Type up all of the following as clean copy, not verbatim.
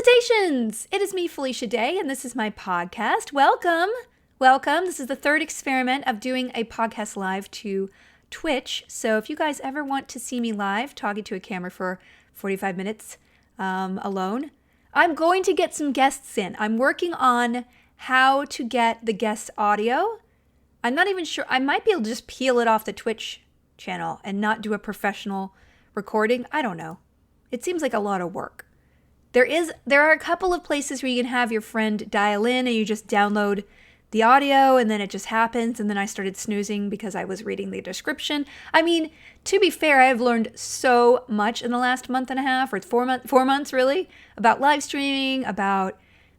Salutations! It is me, Felicia Day, and this is my podcast. Welcome. This is the third experiment of doing a podcast live to Twitch. So if you guys ever want to see me live talking to a camera for 45 minutes alone, I'm going to get some guests in. I'm working on how to get the guest audio. I'm not even sure. I might be able to just peel it off the Twitch channel and not do a professional recording. I don't know. It seems like a lot of work. There are a couple of places where you can have your friend dial in and you just download the audio and then it just happens. And then I started snoozing because I was reading the description. I mean, to be fair, I have learned so much in the last month and a half, or 4 months really, about live streaming, about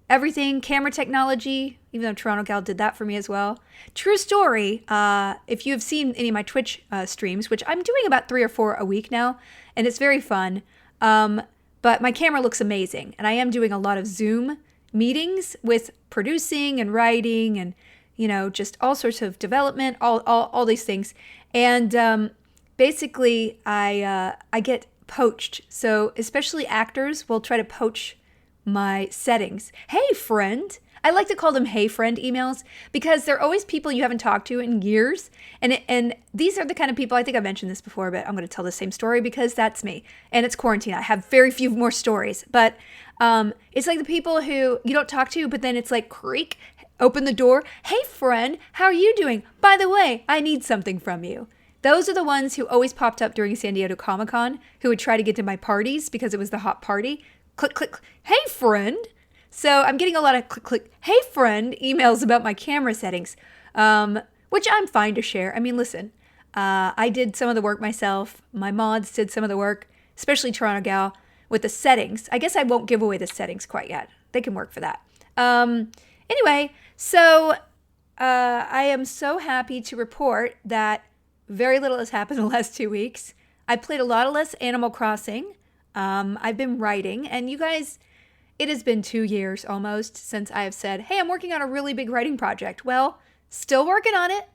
everything, camera technology, even though Toronto Gal did that for me as well. True story, if you have seen any of my Twitch streams, which I'm doing about 3 or 4 a week now, and it's very fun, but my camera looks amazing, and I am doing a lot of Zoom meetings with producing and writing and, you know, just all sorts of development, all these things. And basically, I get poached. So especially actors will try to poach my settings. Hey, friend. I like to call them hey friend emails because they're always people you haven't talked to in years. And these are the kind of people, I think I mentioned this before, but I'm going to tell the same story because that's me. And it's quarantine. I have very few more stories. But it's like the people who you don't talk to, but then it's like creak, open the door. Hey, friend, how are you doing? By the way, I need something from you. Those are the ones who always popped up during San Diego Comic-Con, who would try to get to my parties because it was the hot party. Click, click, hey, friend. So I'm getting a lot of click, click, hey, friend emails about my camera settings, which I'm fine to share. I mean, listen, I did some of the work myself. My mods did some of the work, especially Toronto Gal, with the settings. I guess I won't give away the settings quite yet. They can work for that. Anyway, so I am so happy to report that very little has happened in the last 2 weeks. I played a lot less Animal Crossing. I've been writing, and you guys, it has been 2 years almost since I have said, hey, I'm working on a really big writing project. Well, still working on it.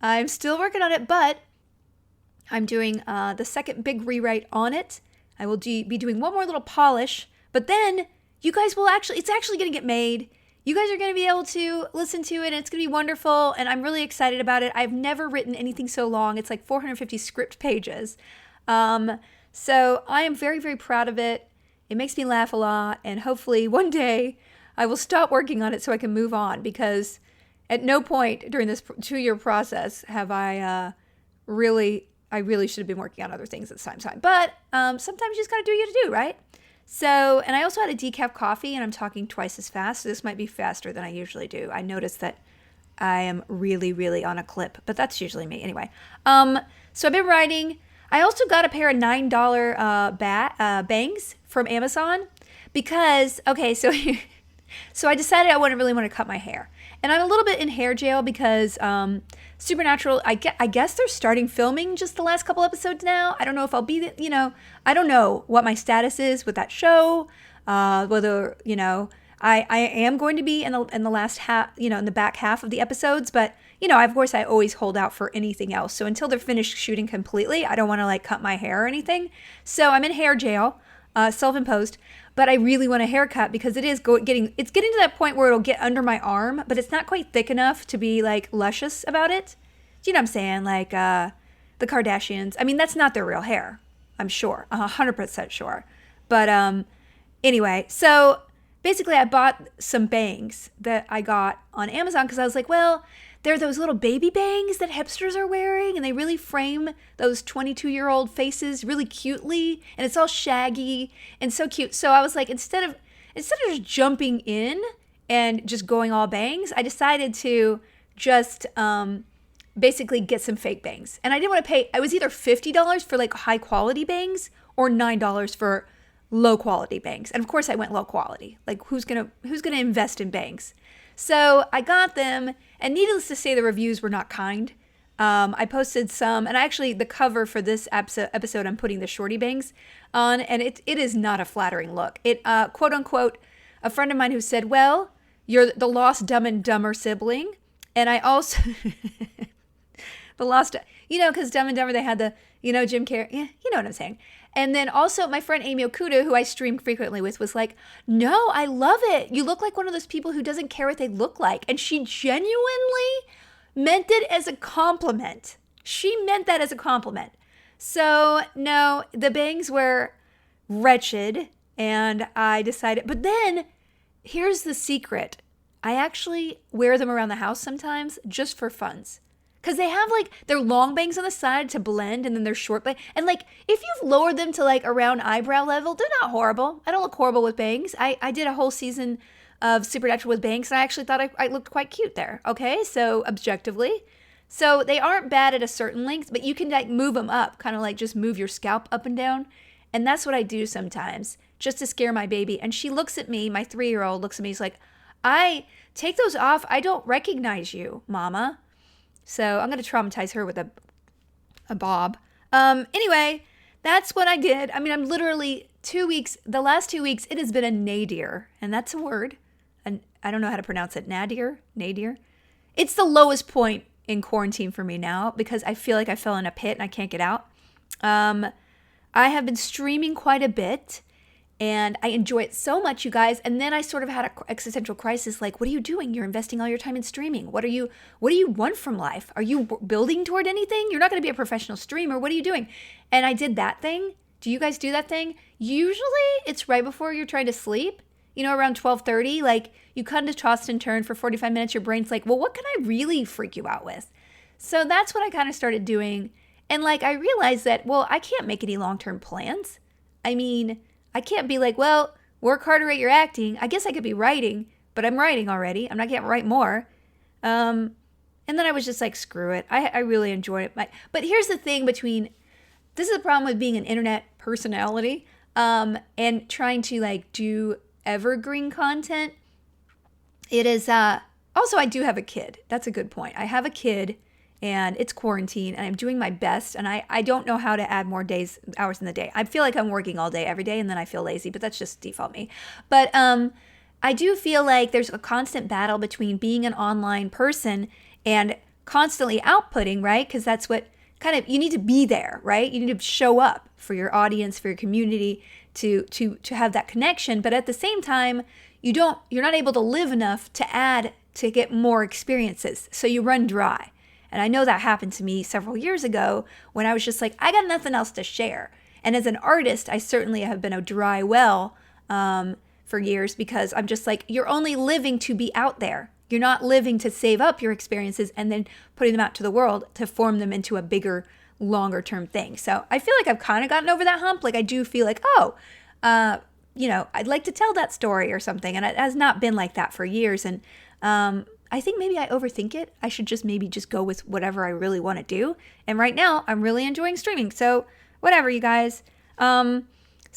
I'm still working on it, but I'm doing the second big rewrite on it. I will be doing one more little polish, but then you guys will it's actually going to get made. You guys are going to be able to listen to it, and it's going to be wonderful, and I'm really excited about it. I've never written anything so long. It's like 450 script pages. So I am very, very proud of it. It makes me laugh a lot, and hopefully one day I will stop working on it so I can move on, because at no point during this 2-year process have I really should have been working on other things at the same time. But sometimes you just got to do what you got to do, right? So, and I also had a decaf coffee, and I'm talking twice as fast, so this might be faster than I usually do. I noticed that I am really, really on a clip, but that's usually me anyway. So I've been writing. I also got a pair of $9 bangs from Amazon because, okay, so I decided I wouldn't really want to cut my hair. And I'm a little bit in hair jail because Supernatural, I guess they're starting filming just the last couple episodes now. I don't know if I'll be, I don't know what my status is with that show, whether, I am going to be in the last half, in the back half of the episodes, but of course I always hold out for anything else. So until they're finished shooting completely, I don't want to cut my hair or anything. So I'm in hair jail, self-imposed, but I really want a haircut because it is getting to that point where it'll get under my arm, but it's not quite thick enough to be luscious about it. Do you know what I'm saying? The Kardashians. I mean, that's not their real hair. I'm sure, 100% sure. But anyway, so basically I bought some bangs that I got on Amazon because I was like, well, they're those little baby bangs that hipsters are wearing, and they really frame those 22-year-old faces really cutely, and it's all shaggy and so cute. So I was like, instead of just jumping in and just going all bangs, I decided to just basically get some fake bangs. And I didn't want to pay. I was either $50 for high quality bangs or $9 for low quality bangs. And of course I went low quality. Who's gonna invest in bangs? So I got them, and needless to say, the reviews were not kind. I posted some, and actually the cover for this episode, I'm putting the shorty bangs on, and it is not a flattering look. It, quote unquote, a friend of mine who said, well, you're the lost Dumb and Dumber sibling. And I also, the lost, because Dumb and Dumber, they had the, Jim Carrey, yeah, you know what I'm saying. And then also my friend Amy Okuda, who I stream frequently with, was like, no, I love it. You look like one of those people who doesn't care what they look like. And she genuinely meant it as a compliment. She meant that as a compliment. So no, the bangs were wretched and I decided, but then here's the secret. I actually wear them around the house sometimes just for funs. Because they have like, they're long bangs on the side to blend and then they're short bangs. And like, if you've lowered them to like around eyebrow level, they're not horrible. I don't look horrible with bangs. I did a whole season of Supernatural with bangs and I actually thought I looked quite cute there. Okay, so objectively. So they aren't bad at a certain length, but you can like move them up, kind of like just move your scalp up and down. And that's what I do sometimes, just to scare my baby. And she looks at me, my 3-year-old looks at me, she's like, I take those off. I don't recognize you, Mama. So I'm going to traumatize her with a bob. Anyway, that's what I did. I mean, I'm literally 2 weeks, the last 2 weeks, it has been a nadir. And that's a word. And I don't know how to pronounce it. Nadir? It's the lowest point in quarantine for me now because I feel like I fell in a pit and I can't get out. I have been streaming quite a bit. And I enjoy it so much, you guys. And then I sort of had an existential crisis. Like, what are you doing? You're investing all your time in streaming. What do you want from life? Are you building toward anything? You're not going to be a professional streamer. What are you doing? And I did that thing. Do you guys do that thing? Usually it's right before you're trying to sleep, around 12:30. Like you kind of tossed and turned for 45 minutes. Your brain's like, well, what can I really freak you out with? So that's what I kind of started doing. And like, I realized that, well, I can't make any long-term plans. I mean, I can't be like, well, work harder at your acting. I guess I could be writing, but I'm writing already. I can't write more. And then I was just like, screw it. I really enjoy it. But here's the thing this is the problem with being an internet personality and trying to like do evergreen content. It is, also I do have a kid. That's a good point. I have a kid. And it's quarantine and I'm doing my best and I don't know how to add more hours in the day. I feel like I'm working all day every day and then I feel lazy, but that's just default me. But I do feel like there's a constant battle between being an online person and constantly outputting, right? Because that's what you need to be there, right? You need to show up for your audience, for your community to have that connection. But at the same time, you're not able to live enough to get more experiences. So you run dry. And I know that happened to me several years ago when I was just like, I got nothing else to share. And as an artist, I certainly have been a dry well for years because I'm just like, you're only living to be out there. You're not living to save up your experiences and then putting them out to the world to form them into a bigger, longer term thing. So I feel like I've kind of gotten over that hump. Like I do feel like, I'd like to tell that story or something. And it has not been like that for years. And I think maybe I overthink it. I should just go with whatever I really want to do. And right now, I'm really enjoying streaming. So whatever, you guys. So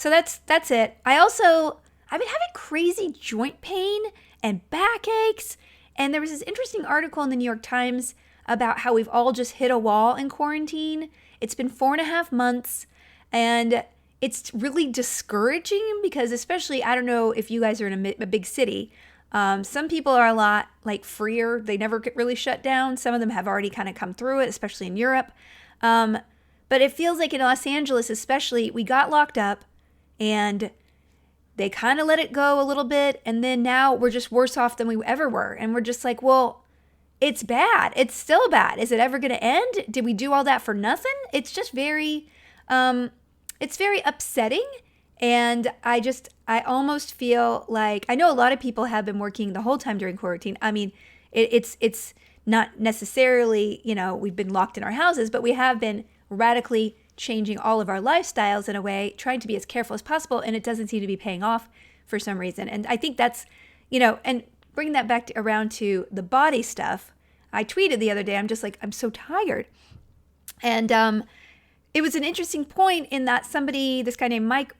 that's it. I've been having crazy joint pain and backaches. And there was this interesting article in the New York Times about how we've all just hit a wall in quarantine. It's been 4.5 months. And it's really discouraging because especially, I don't know if you guys are in a big city. Some people are a lot like freer. They never get really shut down. Some of them have already kind of come through it, especially in Europe. But it feels like in Los Angeles, especially, we got locked up and they kind of let it go a little bit. And then now we're just worse off than we ever were. And we're just like, well, it's bad. It's still bad. Is it ever going to end? Did we do all that for nothing? It's just it's very upsetting. And I almost feel like, I know a lot of people have been working the whole time during quarantine. I mean, it's not necessarily, we've been locked in our houses, but we have been radically changing all of our lifestyles in a way, trying to be as careful as possible. And it doesn't seem to be paying off for some reason. And I think that's, and bringing that back around to the body stuff, I tweeted the other day, I'm just like, I'm so tired. And, it was an interesting point in that this guy named Mike,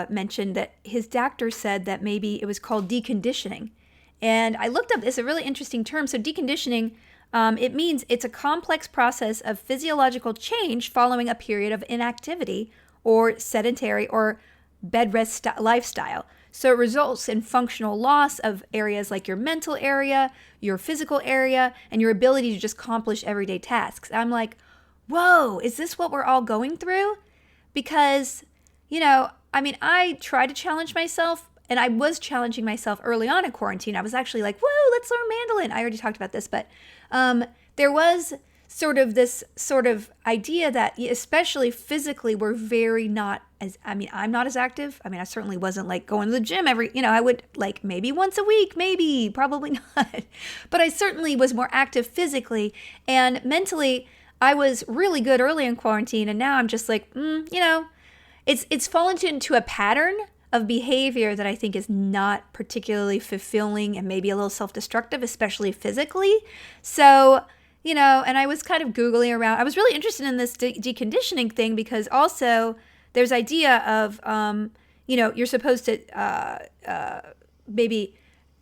mentioned that his doctor said that maybe it was called deconditioning. And I looked up, it's a really interesting term. So deconditioning, it means it's a complex process of physiological change following a period of inactivity or sedentary or bed rest lifestyle. So it results in functional loss of areas like your mental area, your physical area, and your ability to just accomplish everyday tasks. I'm like, whoa, is this what we're all going through? Because, I mean, I try to challenge myself, and I was challenging myself early on in quarantine. I was actually like, whoa, let's learn mandolin. I already talked about this, but there was sort of this sort of idea that, especially physically, we're very not as, I mean, I'm not as active. I mean, I certainly wasn't like going to the gym I would like maybe once a week, maybe, probably not. But I certainly was more active physically, and mentally, I was really good early in quarantine, and now I'm just like, it's fallen into a pattern of behavior that I think is not particularly fulfilling and maybe a little self-destructive, especially physically. So, and I was kind of Googling around. I was really interested in this deconditioning thing because also there's idea of, you're supposed to maybe,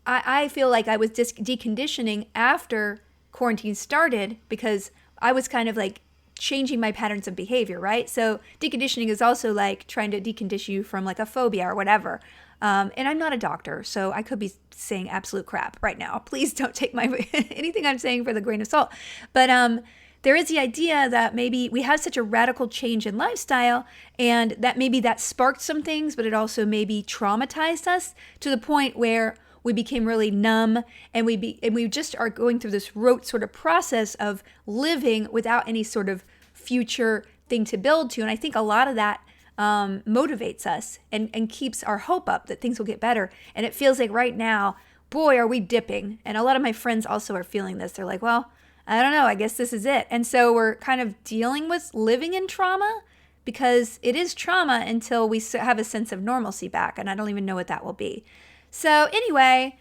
I feel like I was deconditioning after quarantine started because I was kind of like changing my patterns of behavior, right? So deconditioning is also like trying to decondition you from like a phobia or whatever. And I'm not a doctor, so I could be saying absolute crap right now. Please don't take my anything I'm saying for the grain of salt. But there is the idea that maybe we had such a radical change in lifestyle, and that maybe that sparked some things, but it also maybe traumatized us to the point where we became really numb, and we just are going through this rote sort of process of living without any sort of future thing to build to. And I think a lot of that motivates us and keeps our hope up that things will get better. And it feels like right now, boy, are we dipping. And a lot of my friends also are feeling this. They're like, well, I don't know, I guess this is it. And so we're kind of dealing with living in trauma because it is trauma until we have a sense of normalcy back. And I don't even know what that will be. So anyway,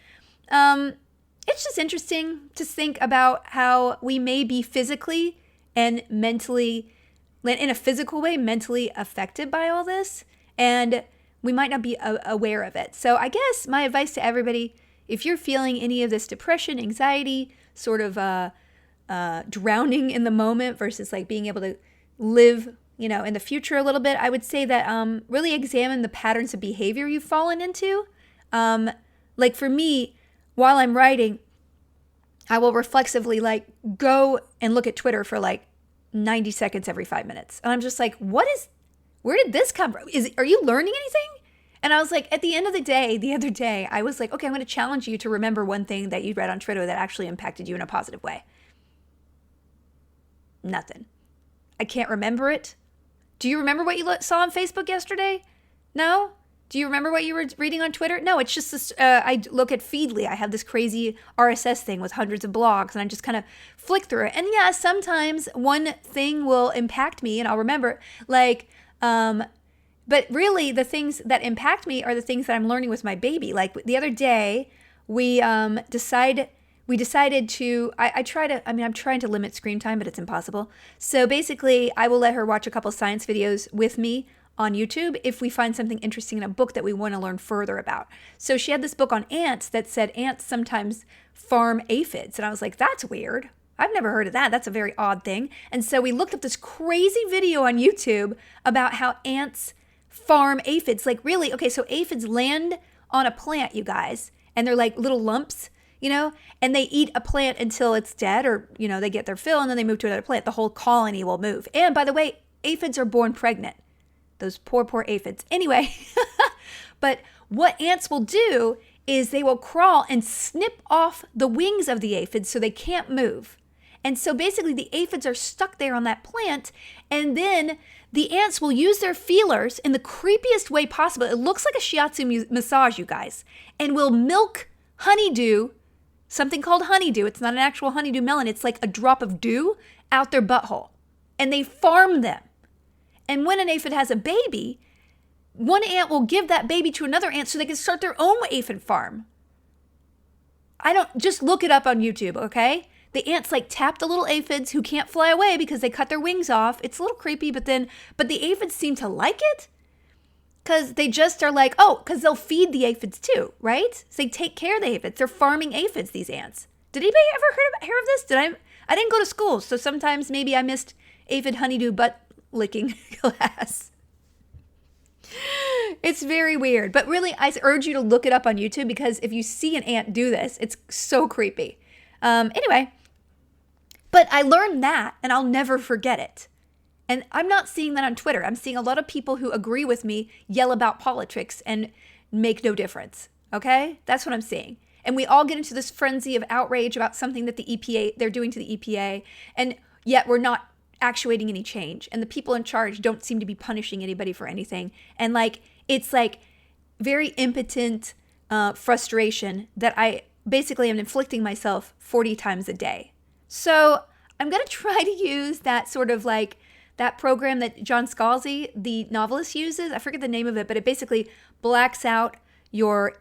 it's just interesting to think about how we may be physically and mentally, in a physical way, mentally affected by all this, and we might not be aware of it. So I guess my advice to everybody, if you're feeling any of this depression, anxiety, sort of drowning in the moment versus like being able to live, in the future a little bit, I would say that really examine the patterns of behavior you've fallen into. Like for me, while I'm writing, I will reflexively like go and look at Twitter for like 90 seconds every 5 minutes. And I'm just like, where did this come from? Are you learning anything? And I was like, at the end of the day, the other day, I was like, okay, I'm going to challenge you to remember one thing that you read on Twitter that actually impacted you in a positive way. Nothing. I can't remember it. Do you remember what you saw on Facebook yesterday? No? Do you remember what you were reading on Twitter? No, it's just this, I look at Feedly. I have this crazy RSS thing with hundreds of blogs, and I just kind of flick through it. And yeah, sometimes one thing will impact me, and I'll remember it. Like, but really the things that impact me are the things that I'm learning with my baby. Like the other day, we decided to, I'm trying to limit screen time, but it's impossible. So basically, I will let her watch a couple science videos with me on YouTube if we find something interesting in a book that we want to learn further about. So she had this book on ants that said ants sometimes farm aphids. And I was like, that's weird. I've never heard of that. That's a very odd thing. And so we looked up this crazy video on YouTube about how ants farm aphids. Like really, okay, so aphids land on a plant, you guys, and they're like little lumps, and they eat a plant until it's dead or, they get their fill and then they move to another plant. The whole colony will move. And by the way, aphids are born pregnant. Those poor aphids. Anyway, but what ants will do is they will crawl and snip off the wings of the aphids so they can't move. And so basically the aphids are stuck there on that plant, and then the ants will use their feelers in the creepiest way possible. It looks like a shiatsu massage, you guys, and will milk honeydew, something called honeydew. It's not an actual honeydew melon. It's like a drop of dew out their butthole. And they farm them. And when an aphid has a baby, one ant will give that baby to another ant so they can start their own aphid farm. Just look it up on YouTube, okay? The ants like tap the little aphids who can't fly away because they cut their wings off. It's a little creepy, but the aphids seem to like it because they just are like, because they'll feed the aphids too, right? So they take care of the aphids. They're farming aphids, these ants. Did anybody ever hear of this? I didn't go to school, so sometimes maybe I missed aphid honeydew butt licking class. It's very weird, but really I urge you to look it up on YouTube because if you see an ant do this, it's so creepy. Anyway, but I learned that and I'll never forget it. And I'm not seeing that on Twitter. I'm seeing a lot of people who agree with me yell about politics and make no difference. Okay? That's what I'm seeing. And we all get into this frenzy of outrage about something that the EPA, they're doing to the EPA. And yet we're not actuating any change. And the people in charge don't seem to be punishing anybody for anything. And like, it's like very impotent frustration that I basically am inflicting myself 40 times a day. So I'm going to try to use that sort of like that program that John Scalzi, the novelist, uses. I forget the name of it, but it basically blacks out your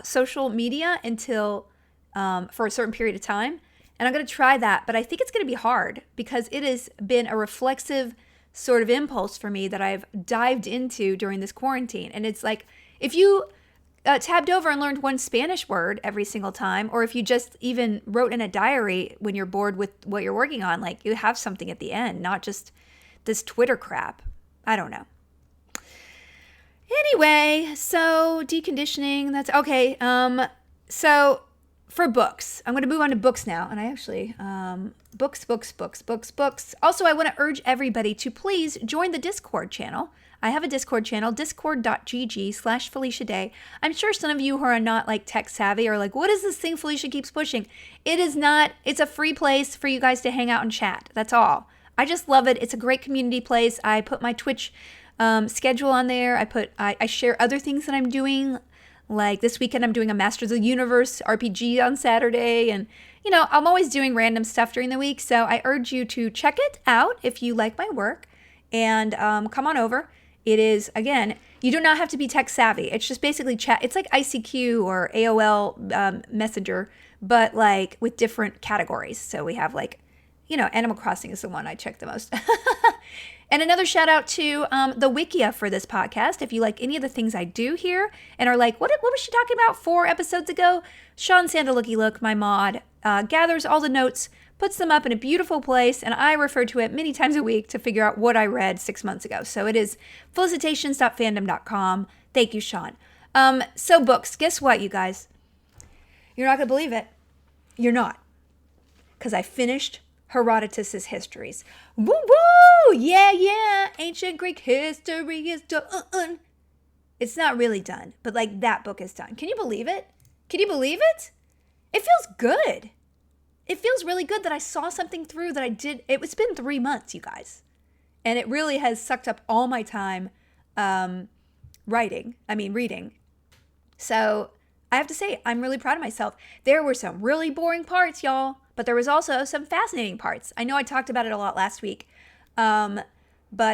social media until for a certain period of time. And I'm going to try that, but I think it's going to be hard because it has been a reflexive sort of impulse for me that I've dived into during this quarantine. And it's like, if you tabbed over and learned one Spanish word every single time, or if you just even wrote in a diary when you're bored with what you're working on, like you have something at the end, not just this Twitter crap. I don't know. Anyway, so deconditioning, that's okay. So for books, I'm going to move on to books now. And I actually, books. Also, I want to urge everybody to please join the Discord channel. I have a Discord channel, discord.gg/Felicia Day. I'm sure some of you who are not like tech savvy are like, what is this thing Felicia keeps pushing? It is not, it's a free place for you guys to hang out and chat. That's all. I just love it. It's a great community place. I put my Twitch schedule on there. I share other things that I'm doing. Like this weekend, I'm doing a Masters of the Universe RPG on Saturday. And, you know, I'm always doing random stuff during the week. So I urge you to check it out if you like my work and come on over. It is, again, you do not have to be tech savvy. It's just basically chat. It's like ICQ or AOL Messenger, but like with different categories. So we have like, you know, Animal Crossing is the one I check the most. And another shout out to the Wikia for this podcast. If you like any of the things I do here and are like, what was she talking about 4 episodes ago? Sean Sandalooky my mod, gathers all the notes, puts them up in a beautiful place, and I refer to it many times a week to figure out what I read 6 months ago. So it is felicitations.fandom.com. Thank you, Sean. So books, guess what, you guys? You're not going to believe it. You're not. Because I finished Herodotus' Histories. Woo woo! Yeah! Ancient Greek history is done. It's not really done, but like that book is done. Can you believe it? Can you believe it? It feels good. It feels really good that I saw something through that I did. It's been 3 months, you guys. And it really has sucked up all my time reading. So I have to say, I'm really proud of myself. There were some really boring parts, y'all. But there was also some fascinating parts. I know I talked about it a lot last week. But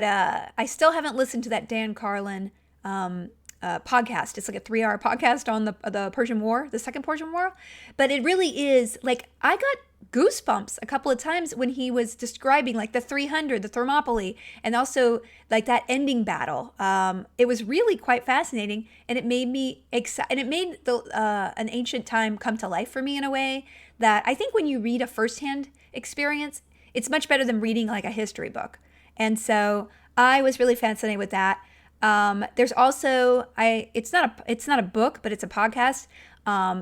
I still haven't listened to that Dan Carlin podcast. It's like a 3-hour podcast on the Persian War, the Second Persian War. But it really is, like, I got goosebumps a couple of times when he was describing, like, the 300, the Thermopylae, and also, like, that ending battle. It was really quite fascinating, and it made me excited. And it made an ancient time come to life for me in a way that I think when you read a firsthand experience, it's much better than reading, like, a history book. And so I was really fascinated with that. There's also, it's not a book, but it's a podcast.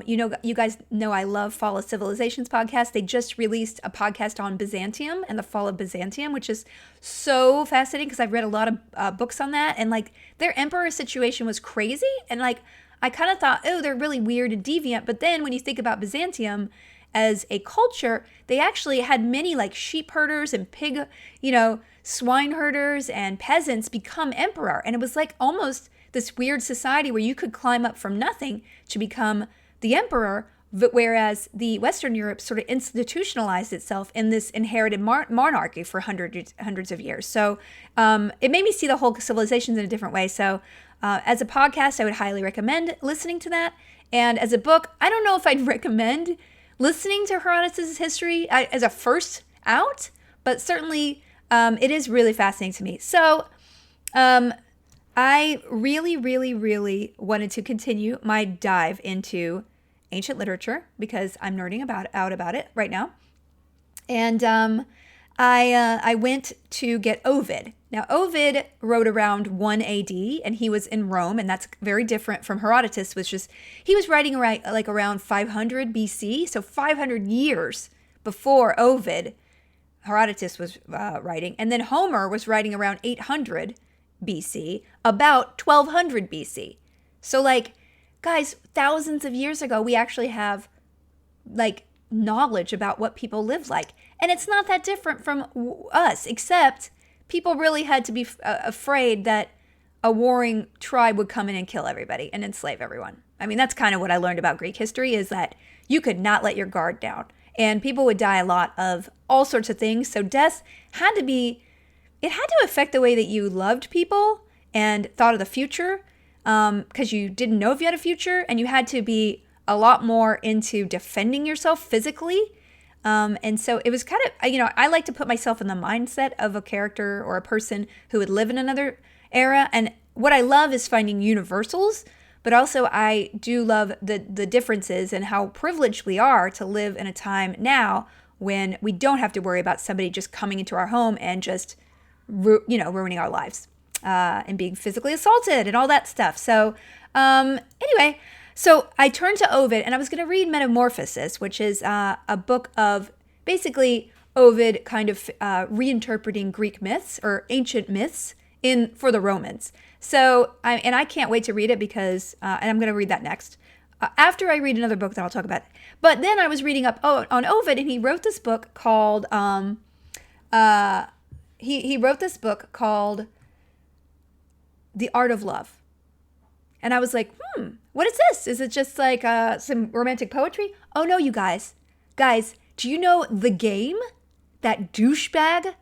You guys know I love Fall of Civilizations podcast. They just released a podcast on Byzantium and the fall of Byzantium, which is so fascinating because I've read a lot of books on that. And like their emperor situation was crazy. And like, I kind of thought, oh, they're really weird and deviant. But then when you think about Byzantium as a culture, they actually had many like sheep herders and swine herders and peasants become emperor. And it was like almost this weird society where you could climb up from nothing to become the emperor, whereas the Western Europe sort of institutionalized itself in this inherited monarchy for hundreds of years. So it made me see the whole civilizations in a different way. So as a podcast, I would highly recommend listening to that. And as a book, I don't know if I'd recommend listening to Herodotus' history as a first out, but certainly it is really fascinating to me. So I really, really, really wanted to continue my dive into ancient literature because I'm nerding out about it right now. And I went to get Ovid. Now, Ovid wrote around 1 AD, and he was in Rome, and that's very different from Herodotus, which is, he was writing around 500 BC, so 500 years before Ovid Herodotus was writing. And then Homer was writing around 800 BC, about 1200 BC. So like, guys, thousands of years ago, we actually have like knowledge about what people live like. And it's not that different from us, except people really had to be afraid that a warring tribe would come in and kill everybody and enslave everyone. I mean, that's kind of what I learned about Greek history, is that you could not let your guard down. And people would die a lot of all sorts of things. So death had to be, it had to affect the way that you loved people and thought of the future, because you didn't know if you had a future, and you had to be a lot more into defending yourself physically. And so it was kind of, I like to put myself in the mindset of a character or a person who would live in another era. And what I love is finding universals, but also I do love the differences and how privileged we are to live in a time now when we don't have to worry about somebody just coming into our home and just, ruining our lives, and being physically assaulted and all that stuff. So anyway, so I turned to Ovid, and I was going to read Metamorphosis, which is a book of basically Ovid kind of reinterpreting Greek myths or ancient myths for the Romans. So I can't wait to read it because, and I'm going to read that next. After I read another book that I'll talk about. But then I was reading up on Ovid, and he wrote this book called, he wrote this book called The Art of Love. And I was like, what is this? Is it just like some romantic poetry? Oh no, you guys. Guys, do you know The Game? That douchebag,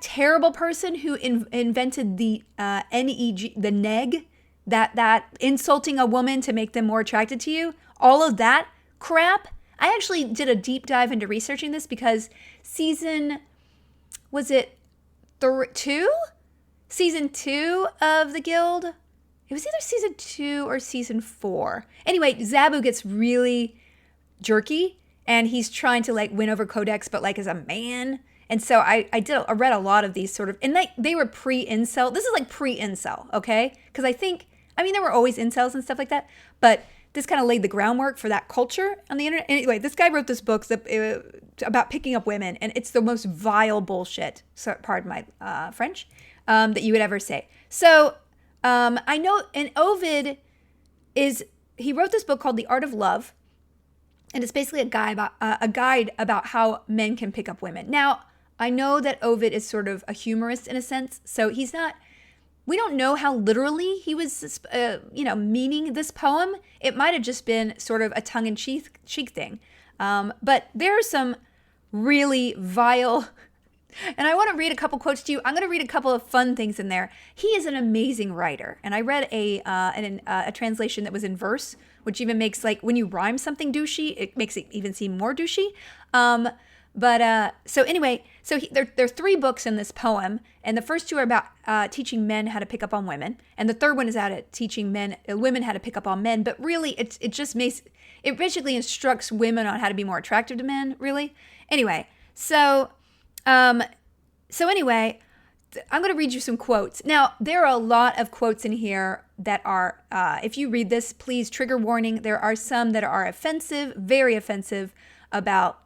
terrible person who invented the NEG, the neg, that insulting a woman to make them more attracted to you? All of that crap. I actually did a deep dive into researching this because was it 2? Season 2 of The Guild? It was either season 2 or season 4. Anyway, Zabu gets really jerky, and he's trying to like win over Codex, but like as a man. And so I read a lot of these sort of, and they were pre-incel. This is like pre-incel, okay? Because there were always incels and stuff like that, but this kind of laid the groundwork for that culture on the internet. Anyway, this guy wrote this book about picking up women, and it's the most vile bullshit, so pardon my French, that you would ever say. So I know, and Ovid he wrote this book called The Art of Love, and it's basically a guide about how men can pick up women. Now, I know that Ovid is sort of a humorist in a sense, so we don't know how literally he was, meaning this poem. It might have just been sort of a tongue-in-cheek thing. But there are some really vile, and I want to read a couple quotes to you. I'm going to read a couple of fun things in there. He is an amazing writer, and I read a translation that was in verse, which even makes, like, when you rhyme something douchey, it makes it even seem more douchey. So anyway, there are 3 books in this poem, and the first 2 are about teaching men how to pick up on women, and the third one is about teaching women how to pick up on men. But really, it basically instructs women on how to be more attractive to men. Really, anyway. So anyway, I'm going to read you some quotes. Now, there are a lot of quotes in here that are, if you read this, please, trigger warning. There are some that are offensive, very offensive, about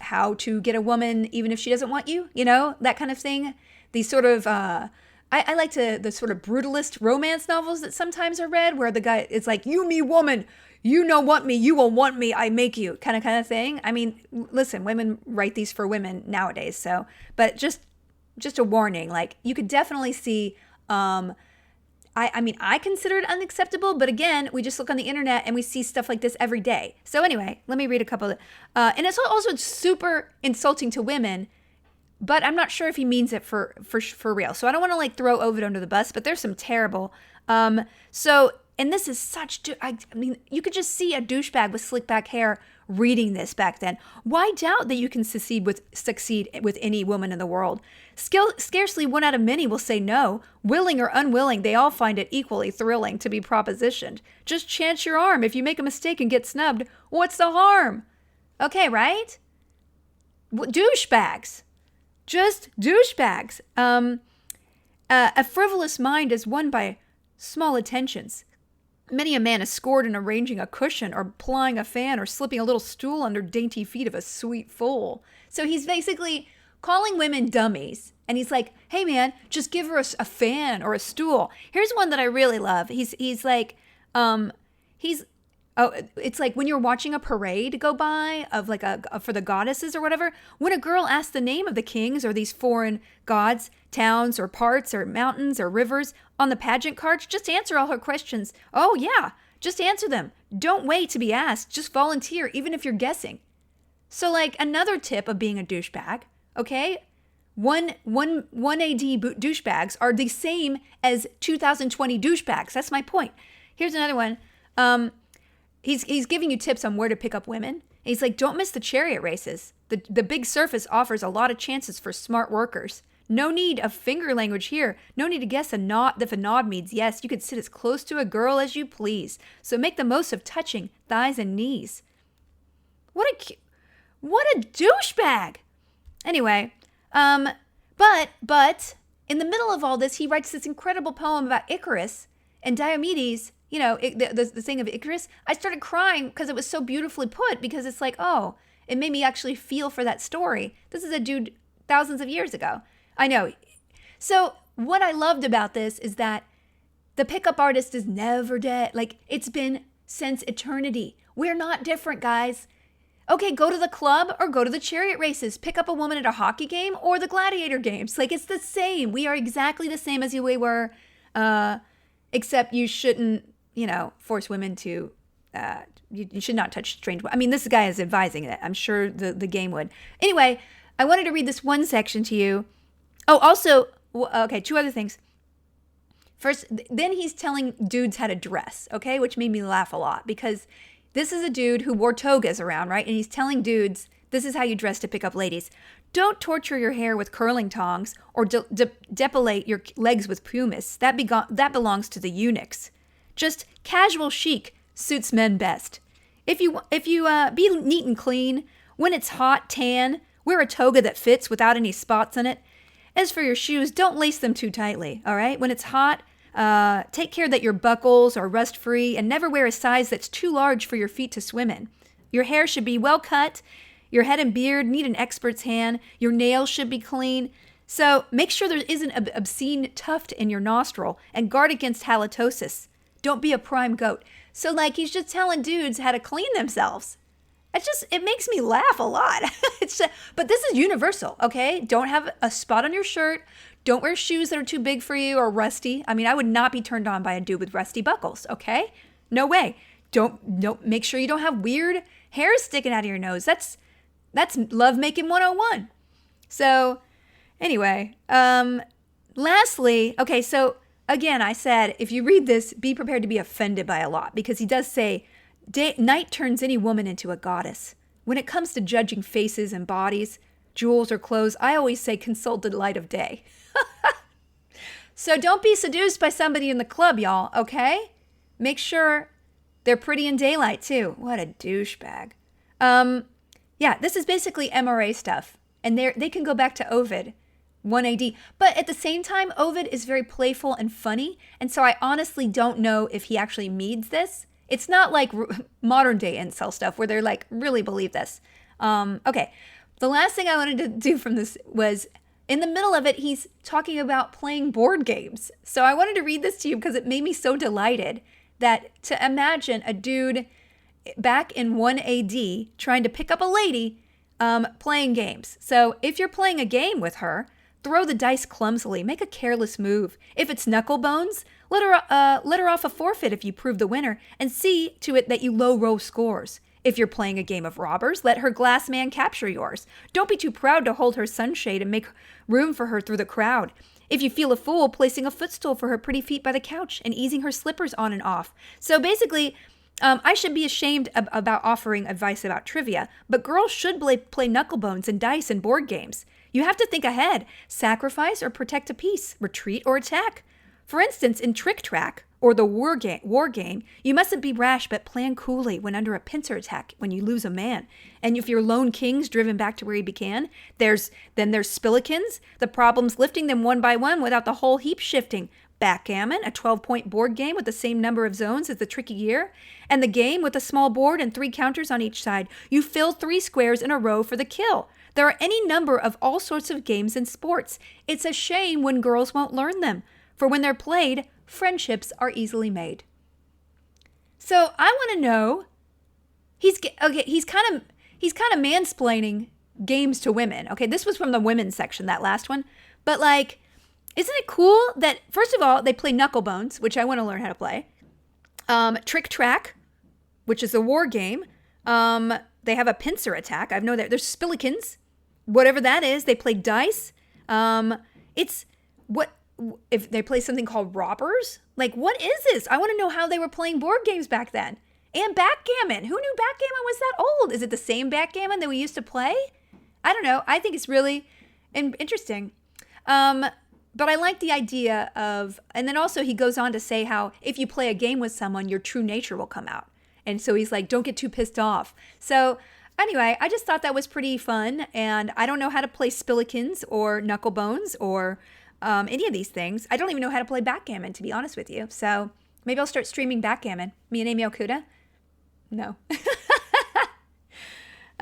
how to get a woman even if she doesn't want you, that kind of thing. These sort of, I like the sort of brutalist romance novels that sometimes are read where the guy, it's like, you, me, woman, you no want me, you will want me, I make you, kind of thing. I mean, listen, women write these for women nowadays, so, but just a warning, like, you could definitely see, I consider it unacceptable, but again, we just look on the internet and we see stuff like this every day. So anyway, let me read a couple of, and it's also super insulting to women, but I'm not sure if he means it for real. So I don't want to like throw Ovid under the bus, but there's some terrible, and this is you could just see a douchebag with slick back hair reading this back then. Why doubt that you can succeed with any woman in the world? Scarcely one out of many will say no. Willing or unwilling, they all find it equally thrilling to be propositioned. Just chance your arm. If you make a mistake and get snubbed, what's the harm? Okay, right? Douchebags. Just douchebags. A frivolous mind is won by small attentions. Many a man is scored in arranging a cushion or plying a fan or slipping a little stool under dainty feet of a sweet fool. So he's basically calling women dummies. And he's like, hey man, just give her a fan or a stool. Here's one that I really love. He's like, it's like when you're watching a parade go by of like for the goddesses or whatever, when a girl asks the name of the kings or these foreign gods, towns or parts or mountains or rivers on the pageant cards, just answer all her questions. Oh yeah, just answer them. Don't wait to be asked. Just volunteer, even if you're guessing. So like another tip of being a douchebag, okay? One AD douchebags are the same as 2020 douchebags. That's my point. Here's another one. He's giving you tips on where to pick up women. He's like, don't miss the chariot races. The big surface offers a lot of chances for smart workers. No need of finger language here. No need to guess if a nod means yes. You could sit as close to a girl as you please. So make the most of touching thighs and knees. What a douchebag. Anyway, but in the middle of all this, he writes this incredible poem about Icarus and Diomedes. You know, the thing of Icarus. I started crying because it was so beautifully put, because it's like, oh, it made me actually feel for that story. This is a dude thousands of years ago. I know. So what I loved about this is that the pickup artist is never dead. Like, it's been since eternity. We're not different, guys. Okay, go to the club or go to the chariot races. Pick up a woman at a hockey game or the gladiator games. Like, it's the same. We are exactly the same as we were, except you shouldn't, force women to, you should not touch strange women. I mean, this guy is advising it. I'm sure the game would. Anyway, I wanted to read this one section to you. Oh, also, okay, two other things. First, then he's telling dudes how to dress, okay, which made me laugh a lot, because this is a dude who wore togas around, right? And he's telling dudes, this is how you dress to pick up ladies. Don't torture your hair with curling tongs or depilate your legs with pumice. That belongs to the eunuchs. Just casual chic suits men best. If you be neat and clean, when it's hot, tan, wear a toga that fits without any spots in it. As for your shoes, don't lace them too tightly, all right? When it's hot, take care that your buckles are rust-free, and never wear a size that's too large for your feet to swim in. Your hair should be well cut. Your head and beard need an expert's hand. Your nails should be clean. So make sure there isn't an obscene tuft in your nostril, and guard against halitosis. Don't be a prime goat. So like, he's just telling dudes how to clean themselves. It makes me laugh a lot. But this is universal, okay? Don't have a spot on your shirt. Don't wear shoes that are too big for you or rusty. I mean, I would not be turned on by a dude with rusty buckles, okay? No way. Don't make sure you don't have weird hair sticking out of your nose. That's lovemaking 101. So anyway, lastly, okay, so again, I said, if you read this, be prepared to be offended by a lot, because he does say, night turns any woman into a goddess. When it comes to judging faces and bodies, jewels or clothes, I always say consult the light of day. So don't be seduced by somebody in the club, y'all, okay? Make sure they're pretty in daylight, too. What a douchebag. Yeah, this is basically MRA stuff. And they can go back to Ovid, 1 AD. But at the same time, Ovid is very playful and funny. And so I honestly don't know if he actually means this. It's not like modern day incel stuff where they're like, really believe this. Okay, the last thing I wanted to do from this was, in the middle of it, he's talking about playing board games. So I wanted to read this to you because it made me so delighted that to imagine a dude back in 1 AD trying to pick up a lady playing games. So if you're playing a game with her, throw the dice clumsily, make a careless move. If it's knuckle bones, let her off a forfeit if you prove the winner, and see to it that you low roll scores. If you're playing a game of robbers, let her glass man capture yours. Don't be too proud to hold her sunshade and make room for her through the crowd. If you feel a fool, placing a footstool for her pretty feet by the couch and easing her slippers on and off. So basically, I should be ashamed about offering advice about trivia, but girls should play knucklebones and dice and board games. You have to think ahead. Sacrifice or protect a piece. Retreat or attack. For instance, in Trick Track, or the war game, you mustn't be rash but plan coolly when under a pincer attack when you lose a man. And if your lone king's driven back to where he began, there's spillikins, the problem's lifting them one by one without the whole heap shifting. backgammon, a 12-point board game with the same number of zones as the tricky gear, and the game with a small board and 3 counters on each side. You fill 3 squares in a row for the kill. There are any number of all sorts of games and sports. It's a shame when girls won't learn them, for when they're played, friendships are easily made. So I want to know, he's kind of mansplaining games to women. Okay, this was from the women's section, that last one. But like, isn't it cool that, first of all, they play Knucklebones, which I want to learn how to play. Trick Track, which is a war game. They have a pincer attack. I know that there's spillikins, whatever that is. They play dice. It's what if they play something called robbers? Like, what is this? I want to know how they were playing board games back then. And backgammon. Who knew backgammon was that old? Is it the same backgammon that we used to play? I don't know. I think it's really interesting. But I like the idea of, and then also he goes on to say how if you play a game with someone, your true nature will come out. And so he's like, don't get too pissed off. So anyway, I just thought that was pretty fun. And I don't know how to play spillikins or knucklebones or any of these things. I don't even know how to play backgammon, to be honest with you. So maybe I'll start streaming backgammon. Me and Amy Okuda? No.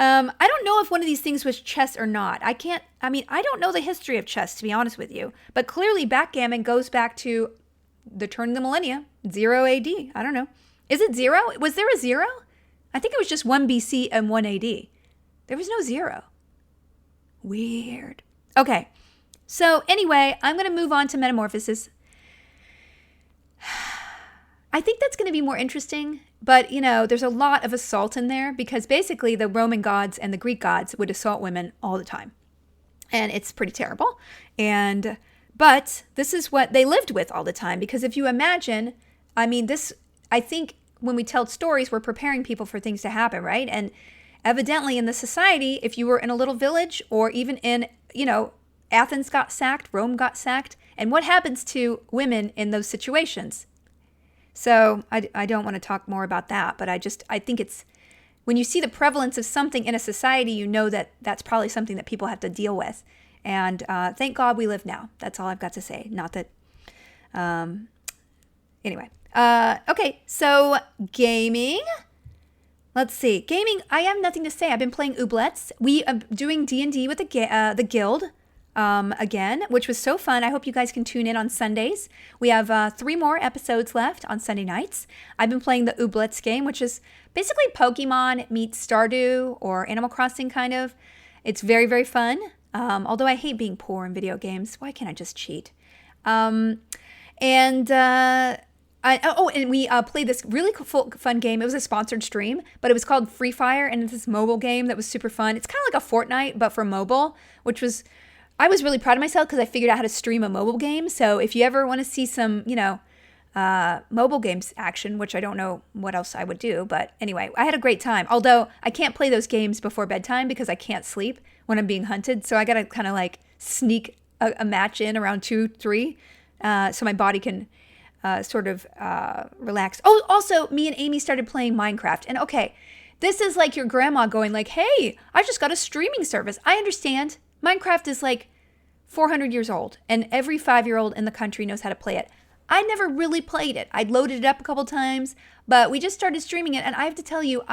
I don't know if one of these things was chess or not. I don't know the history of chess, to be honest with you. But clearly backgammon goes back to the turn of the millennia, 0 AD. I don't know. Is it 0? Was there a 0? I think it was just 1 BC and 1 AD. There was no 0. Weird. Okay. So anyway, I'm going to move on to Metamorphosis. I think that's going to be more interesting. But, there's a lot of assault in there because basically the Roman gods and the Greek gods would assault women all the time. And it's pretty terrible. But this is what they lived with all the time. Because if you imagine, I think when we tell stories, we're preparing people for things to happen, right? And evidently in the society, if you were in a little village or even in, Athens got sacked, Rome got sacked. And what happens to women in those situations? So I don't want to talk more about that, but I think it's, when you see the prevalence of something in a society, you know that that's probably something that people have to deal with. And thank God we live now. That's all I've got to say. Not that, anyway. Okay, so gaming. Let's see. Gaming, I have nothing to say. I've been playing Ooblets. We are doing D&D with the guild. Again, which was so fun. I hope you guys can tune in on Sundays. We have 3 more episodes left on Sunday nights. I've been playing the Ooblets game, which is basically Pokemon meets Stardew or Animal Crossing kind of. It's very, very fun. Although I hate being poor in video games. Why can't I just cheat? And we played this really fun game. It was a sponsored stream, but it was called Free Fire, and it's this mobile game that was super fun. It's kind of like a Fortnite, but for mobile, I was really proud of myself because I figured out how to stream a mobile game. So if you ever want to see some, mobile games action, which I don't know what else I would do. But anyway, I had a great time. Although I can't play those games before bedtime because I can't sleep when I'm being hunted. So I got to kind of like sneak a match in around 2, 3 so my body can sort of relax. Oh, also, me and Amy started playing Minecraft. And okay, this is like your grandma going like, hey, I just got a streaming service. I understand. Minecraft is like 400 years old, and every 5-year-old in the country knows how to play it. I never really played it. I'd loaded it up a couple times, but we just started streaming it, and I have to tell you,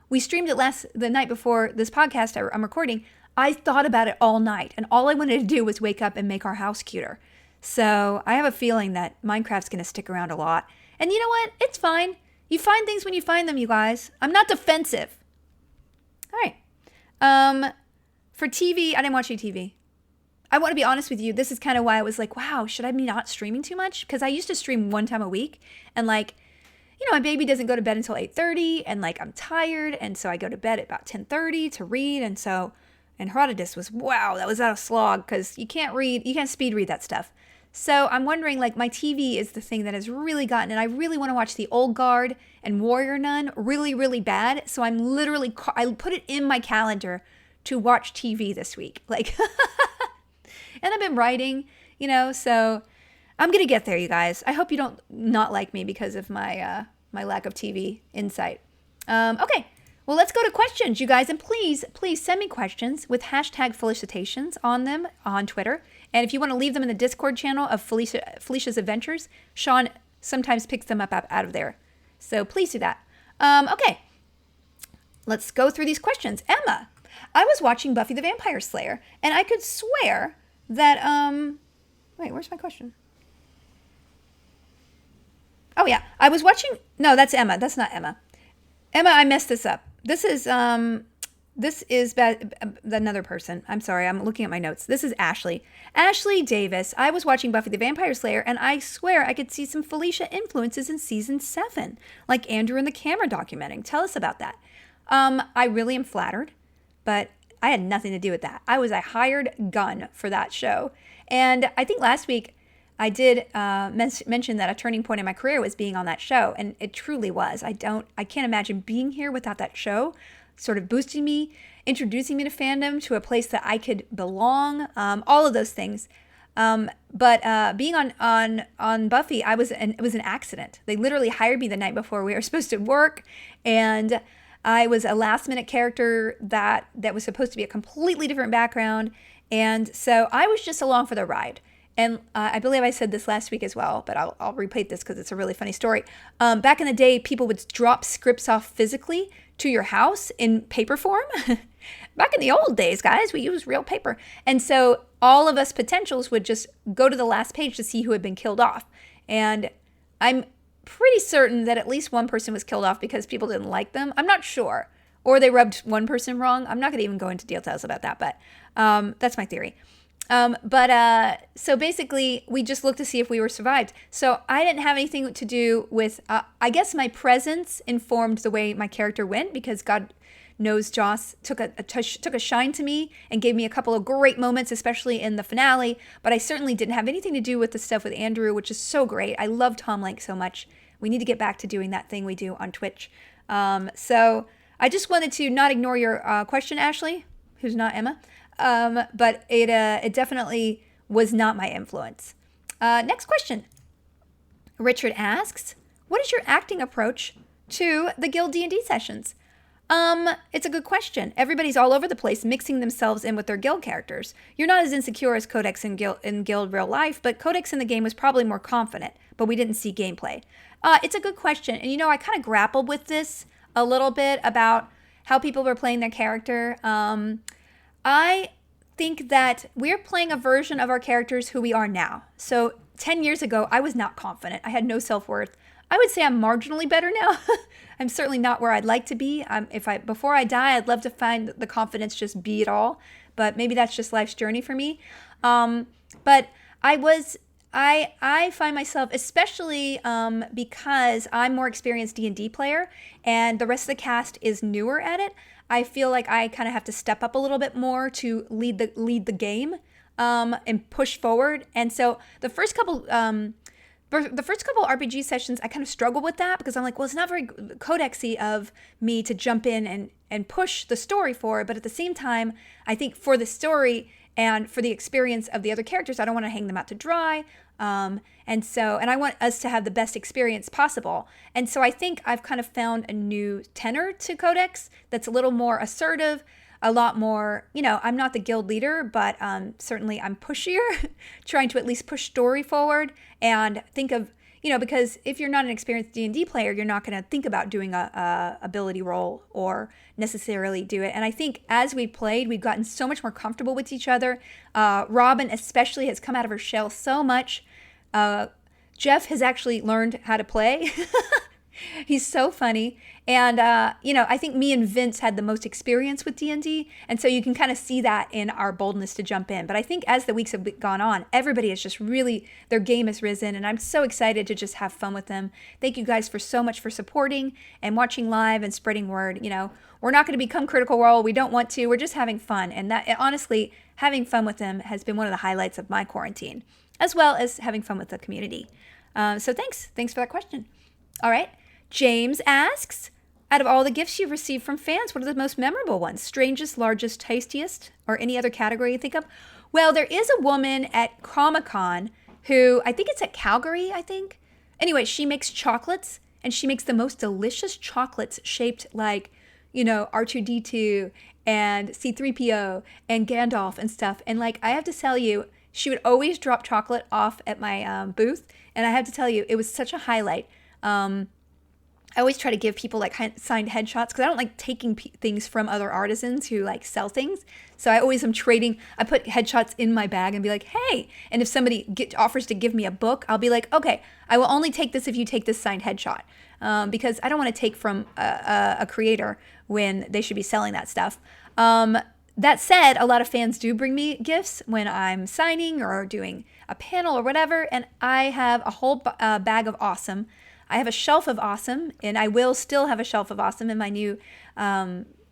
we streamed it the night before this podcast I'm recording. I thought about it all night, and all I wanted to do was wake up and make our house cuter. So I have a feeling that Minecraft's going to stick around a lot. And you know what? It's fine. You find things when you find them, you guys. I'm not defensive. All right. For TV, I didn't watch any TV. I want to be honest with you. This is kind of why I was like, wow, should I be not streaming too much? Because I used to stream 1 time a week. And like, my baby doesn't go to bed until 8:30. And like, I'm tired. And so I go to bed at about 10:30 to read. And Herodetus was, wow, that was out of slog. Because you can't speed read that stuff. So I'm wondering, like, my TV is the thing that has really gotten, and I really want to watch The Old Guard and Warrior Nun really, really bad. So I'm literally, I put it in my calendar to watch TV this week. Like, and I've been writing, so I'm going to get there, you guys. I hope you don't not like me because of my my lack of TV insight. Okay, well, let's go to questions, you guys. And please send me questions with hashtag felicitations on them on Twitter. And if you want to leave them in the Discord channel of Felicia's Adventures, Sean sometimes picks them up out of there. So please do that. Okay, let's go through these questions. Emma, I was watching Buffy the Vampire Slayer, and I could swear that, wait, where's my question? Oh, yeah, I was watching, no, that's Emma. That's not Emma. Emma, I messed this up. This is another person. I'm sorry, I'm looking at my notes. This is Ashley. Ashley Davis. I was watching Buffy the Vampire Slayer, and I swear I could see some Felicia influences in season 7, like Andrew and the camera documenting. Tell us about that. I really am flattered, but I had nothing to do with that. I was a hired gun for that show. And I think last week I did mention that a turning point in my career was being on that show, and it truly was. I can't imagine being here without that show sort of boosting me, introducing me to fandom, to a place that I could belong, all of those things. But being on Buffy, it was an accident. They literally hired me the night before we were supposed to work, and I was a last minute character that was supposed to be a completely different background, and so I was just along for the ride. And I believe I said this last week as well, but I'll repeat this because it's a really funny story. Back in the day, people would drop scripts off physically to your house in paper form. Back in the old days, guys, we used real paper. And so all of us potentials would just go to the last page to see who had been killed off. And I'm pretty certain that at least one person was killed off because people didn't like them. I'm not sure. Or they rubbed one person wrong. I'm not going to even go into details about that, but that's my theory. So basically we just looked to see if we were survived. So I didn't have anything to do with, I guess my presence informed the way my character went, because God knows Joss took a shine to me and gave me a couple of great moments, especially in the finale, but I certainly didn't have anything to do with the stuff with Andrew, which is so great. I love Tom Lank so much. We need to get back to doing that thing we do on Twitch. So I just wanted to not ignore your question, Ashley, who's not Emma. But it definitely was not my influence. Next question. Richard asks, what is your acting approach to the Guild D&D sessions? It's a good question. Everybody's all over the place mixing themselves in with their Guild characters. You're not as insecure as Codex in Guild real life, but Codex in the game was probably more confident, but we didn't see gameplay. It's a good question. And I kind of grappled with this a little bit about how people were playing their character. I think that we're playing a version of our characters who we are now. So 10 years ago, I was not confident. I had no self-worth. I would say I'm marginally better now. I'm certainly not where I'd like to be. Before I die, I'd love to find the confidence just be it all. But maybe that's just life's journey for me. But I find myself, especially because I'm more experienced D&D player and the rest of the cast is newer at it, I feel like I kind of have to step up a little bit more to lead the game and push forward. And so the first couple RPG sessions, I kind of struggle with that because I'm like, well, it's not very codexy of me to jump in and push the story forward. But at the same time, I think for the story and for the experience of the other characters, I don't want to hang them out to dry. And I want us to have the best experience possible. And so I think I've kind of found a new tenor to Codex that's a little more assertive, a lot more, I'm not the guild leader, but certainly I'm pushier, trying to at least push story forward and think of, because if you're not an experienced D&D player, you're not going to think about doing a ability roll or necessarily do it. And I think as we played, we've gotten so much more comfortable with each other. Robin especially has come out of her shell so much. Jeff has actually learned how to play. He's so funny. And, I think me and Vince had the most experience with D&D. And so you can kind of see that in our boldness to jump in. But I think as the weeks have gone on, everybody has just really, their game has risen. And I'm so excited to just have fun with them. Thank you guys so much for supporting and watching live and spreading word. We're not going to become Critical Role. We don't want to. We're just having fun. And that, honestly, having fun with them has been one of the highlights of my quarantine, as well as having fun with the community. So thanks. Thanks for that question. All right. James asks, out of all the gifts you've received from fans, what are the most memorable ones? Strangest, largest, tastiest, or any other category you think of? Well, there is a woman at Comic-Con who, I think it's at Calgary, I think. Anyway, she makes chocolates, and she makes the most delicious chocolates shaped like, R2-D2 and C-3PO and Gandalf and stuff. And I have to tell you, she would always drop chocolate off at my booth. And I have to tell you, it was such a highlight. I always try to give people like signed headshots because I don't like taking things from other artisans who like sell things. So I always am trading. I put headshots in my bag and be like, hey. And if somebody offers to give me a book, I'll be like, okay, I will only take this if you take this signed headshot. Because I don't want to take from a creator when they should be selling that stuff. That said, a lot of fans do bring me gifts when I'm signing or doing a panel or whatever. And I have a whole bag of awesome. I have a shelf of awesome, and I will still have a shelf of awesome in my new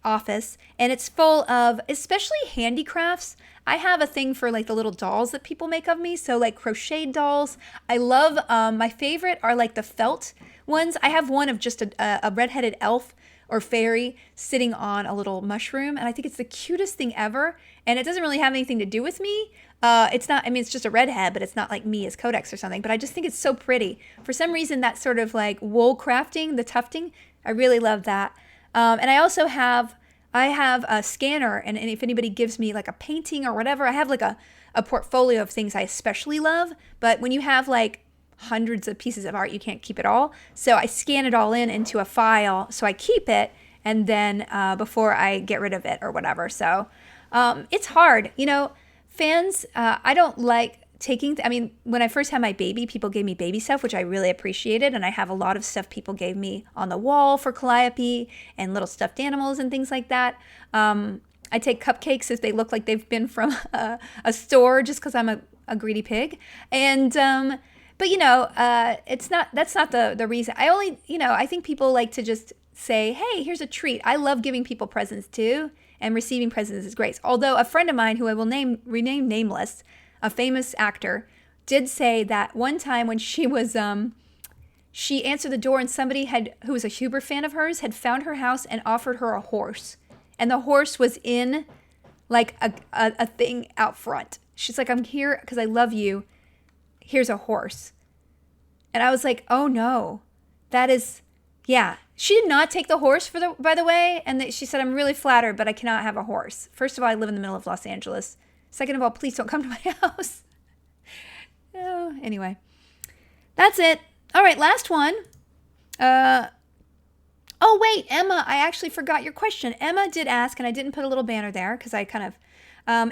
office. And it's full of especially handicrafts. I have a thing for like the little dolls that people make of me. So like crocheted dolls. I love, my favorite are like the felt ones. I have one of just a redheaded elf or fairy sitting on a little mushroom. And I think it's the cutest thing ever. And it doesn't really have anything to do with me. It's not, I mean, it's just a redhead, but it's not like me as Codex or something. But I just think it's so pretty. For some reason, that sort of like wool crafting, the tufting, I really love that. And I also have, a scanner. And if anybody gives me like a painting or whatever, I have like a portfolio of things I especially love. But when you have like hundreds of pieces of art, you can't keep it all. So I scan it all into a file. So I keep it. And then before I get rid of it or whatever. So it's hard, you know. Fans, I don't like taking, I mean, when I first had my baby, people gave me baby stuff, which I really appreciated. And I have a lot of stuff people gave me on the wall for Calliope and little stuffed animals and things like that. I take cupcakes if they look like they've been from a store just because I'm a greedy pig. And, but you know, that's not the reason. I think people like to just say, hey, here's a treat. I love giving people presents too. And receiving presents is great. Although a friend of mine, who I will rename nameless, a famous actor, did say that one time when she was, she answered the door and somebody who was a Huber fan of hers, had found her house and offered her a horse. And the horse was in like a thing out front. She's like, I'm here because I love you. Here's a horse. And I was like, oh no, that is, yeah. She did not take the horse by the way. And she said, I'm really flattered, but I cannot have a horse. First of all, I live in the middle of Los Angeles. Second of all, please don't come to my house. Oh, anyway, that's it. All right, last one. Oh, wait, Emma, I actually forgot your question. Emma did ask, and I didn't put a little banner there because I kind of,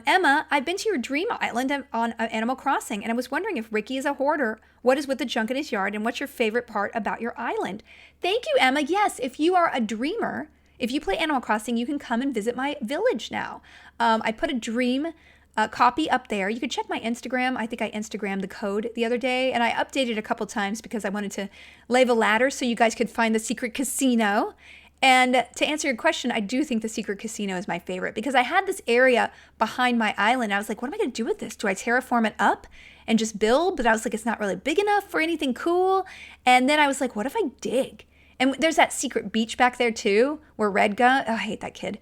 Emma, I've been to your dream island on Animal Crossing, and I was wondering if Ricky is a hoarder. What is with the junk in his yard, and what's your favorite part about your island? Thank you, Emma. Yes, if you are a dreamer, if you play Animal Crossing, you can come and visit my village now. I put a dream copy up there. You can check my Instagram. I think I Instagrammed the code the other day, and I updated a couple times because I wanted to lay the ladder so you guys could find the secret casino. And to answer your question, I do think the secret casino is my favorite because I had this area behind my island. I was like, what am I going to do with this? Do I terraform it up and just build? But I was like, it's not really big enough for anything cool. And then I was like, what if I dig? And there's that secret beach back there too, where Red Gun, oh, I hate that kid.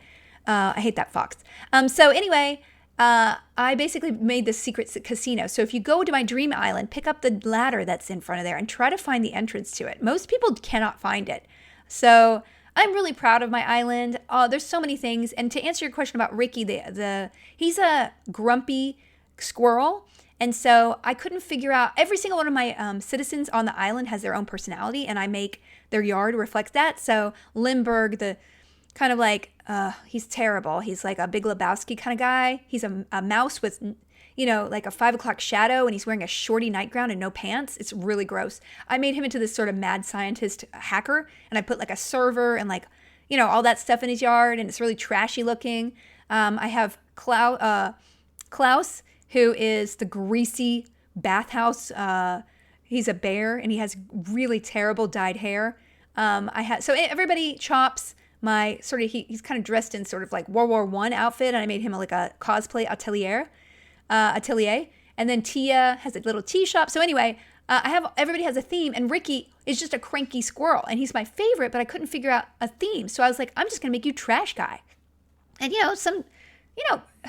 I hate that fox. So anyway, I basically made this secret casino. So if you go to my dream island, pick up the ladder that's in front of there and try to find the entrance to it. Most people cannot find it. So I'm really proud of my island. There's so many things. And to answer your question about Ricky, he's a grumpy squirrel. And so I couldn't figure out, every single one of my citizens on the island has their own personality, and I make their yard reflect that. So Lindbergh, the kind of like, he's terrible. He's like a Big Lebowski kind of guy. He's a mouse with, like a 5 o'clock shadow, and he's wearing a shorty nightgown and no pants. It's really gross. I made him into this sort of mad scientist hacker, and I put like a server and like, all that stuff in his yard, and it's really trashy looking. I have Klaus, who is the greasy bathhouse. He's a bear, and he has really terrible dyed hair. So everybody chops. My sort of, he's kind of dressed in sort of like World War I outfit, and I made him like a cosplay atelier. And then Tia has a little tea shop. So anyway, everybody has a theme, and Ricky is just a cranky squirrel, and he's my favorite, but I couldn't figure out a theme. So I was like, I'm just going to make you trash guy. And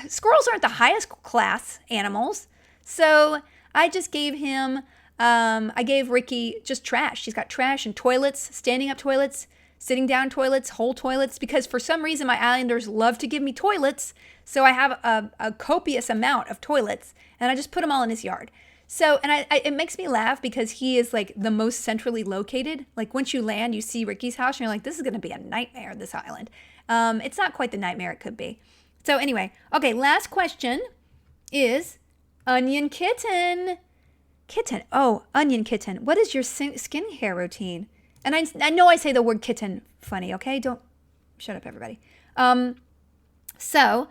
squirrels aren't the highest class animals. So I just gave him, I gave Ricky just trash. He's got trash and toilets, standing up toilets. sitting down toilets, whole toilets, because for some reason my islanders love to give me toilets. So I have a copious amount of toilets, and I just put them all in his yard. So, and it makes me laugh because he is like the most centrally located. Like once you land, you see Ricky's house, and you're like, this is going to be a nightmare, this island. It's not quite the nightmare it could be. So anyway, okay, last question is Onion Kitten. Kitten. Oh, Onion Kitten. What is your skincare routine? And I know I say the word kitten funny, okay? Don't shut up, everybody. So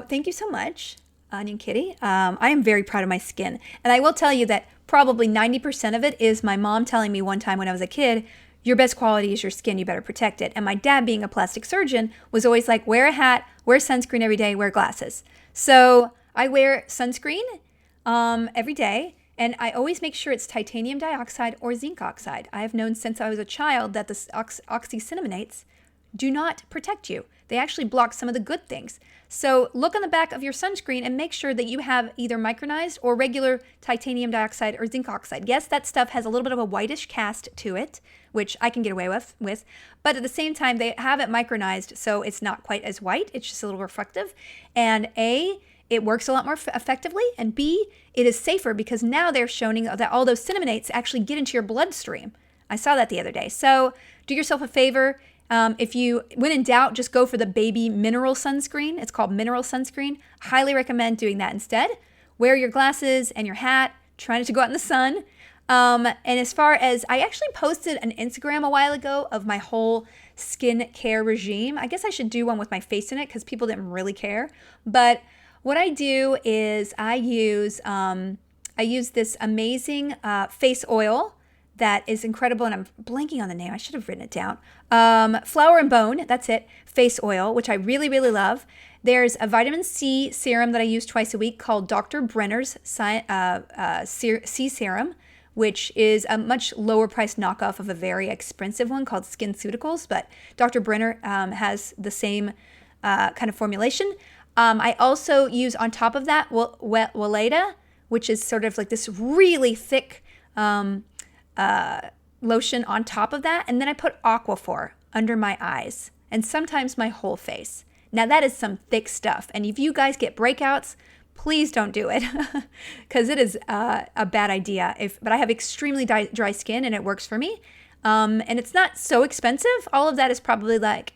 thank you so much, Onion Kitty. I am very proud of my skin. And I will tell you that probably 90% of it is my mom telling me one time when I was a kid, your best quality is your skin, you better protect it. And my dad, being a plastic surgeon, was always like, wear a hat, wear sunscreen every day, wear glasses. So I wear sunscreen every day, and I always make sure it's titanium dioxide or zinc oxide. I have known since I was a child that the oxycinamonates do not protect you. They actually block some of the good things. So look on the back of your sunscreen and make sure that you have either micronized or regular titanium dioxide or zinc oxide. Yes, that stuff has a little bit of a whitish cast to it, which I can get away with. But at the same time, they have it micronized, so it's not quite as white. It's just a little reflective. And A, it works a lot more effectively. And B, it is safer because now they're showing that all those cinnamonates actually get into your bloodstream. I saw that the other day. So do yourself a favor. If you, when in doubt, just go for the baby mineral sunscreen. It's called mineral sunscreen. Highly recommend doing that instead. Wear your glasses and your hat. Try not to go out in the sun. And as far as, I actually posted an Instagram a while ago of my whole skin care regime. I guess I should do one with my face in it because people didn't really care. But what I do is I use this amazing face oil that is incredible, and I'm blanking on the name. I should have written it down. Flower and Bone, that's it, face oil, which I really, really love. There's a vitamin C serum that I use twice a week called Dr. Brenner's C Serum, which is a much lower priced knockoff of a very expensive one called SkinCeuticals, but Dr. Brenner has the same kind of formulation. I also use on top of that Weleda, which is sort of like this really thick lotion on top of that. And then I put Aquaphor under my eyes and sometimes my whole face. Now that is some thick stuff. And if you guys get breakouts, please don't do it because it is a bad idea. But I have extremely dry skin and it works for me. And it's not so expensive. All of that is probably like,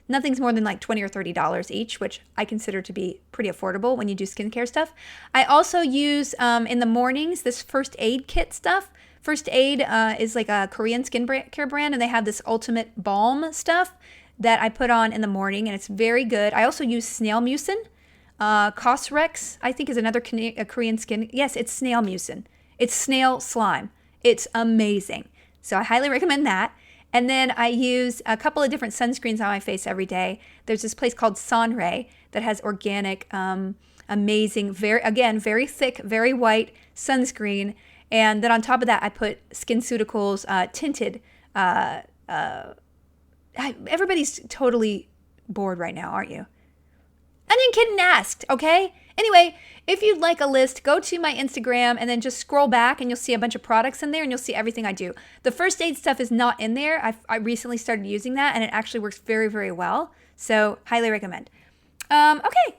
nothing's more than like $20 or $30 each, which I consider to be pretty affordable when you do skincare stuff. I also use in the mornings this First Aid kit stuff. First Aid is like a Korean skincare brand, and they have this ultimate balm stuff that I put on in the morning, and it's very good. I also use snail mucin. Cosrex, I think, is another Korean skin. Yes, it's snail mucin. It's snail slime. It's amazing. So I highly recommend that. And then I use a couple of different sunscreens on my face every day. There's this place called Sunray that has organic, amazing, very thick, very white sunscreen. And then on top of that, I put SkinCeuticals tinted. Everybody's totally bored right now, aren't you? Onion Kitten asked, okay? Anyway, if you'd like a list, go to my Instagram and then just scroll back and you'll see a bunch of products in there and you'll see everything I do. The First Aid stuff is not in there. I recently started using that and it actually works very, very well. So highly recommend. Okay,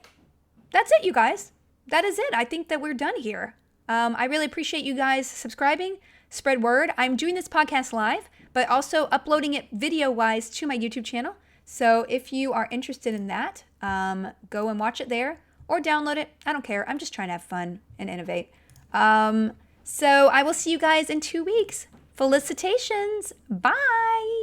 that's it, you guys. That is it. I think that we're done here. I really appreciate you guys subscribing. Spread word. I'm doing this podcast live, but also uploading it video-wise to my YouTube channel. So if you are interested in that, go and watch it there or download it. I don't care. I'm just trying to have fun and innovate. So I will see you guys in 2 weeks. Felicitations. Bye.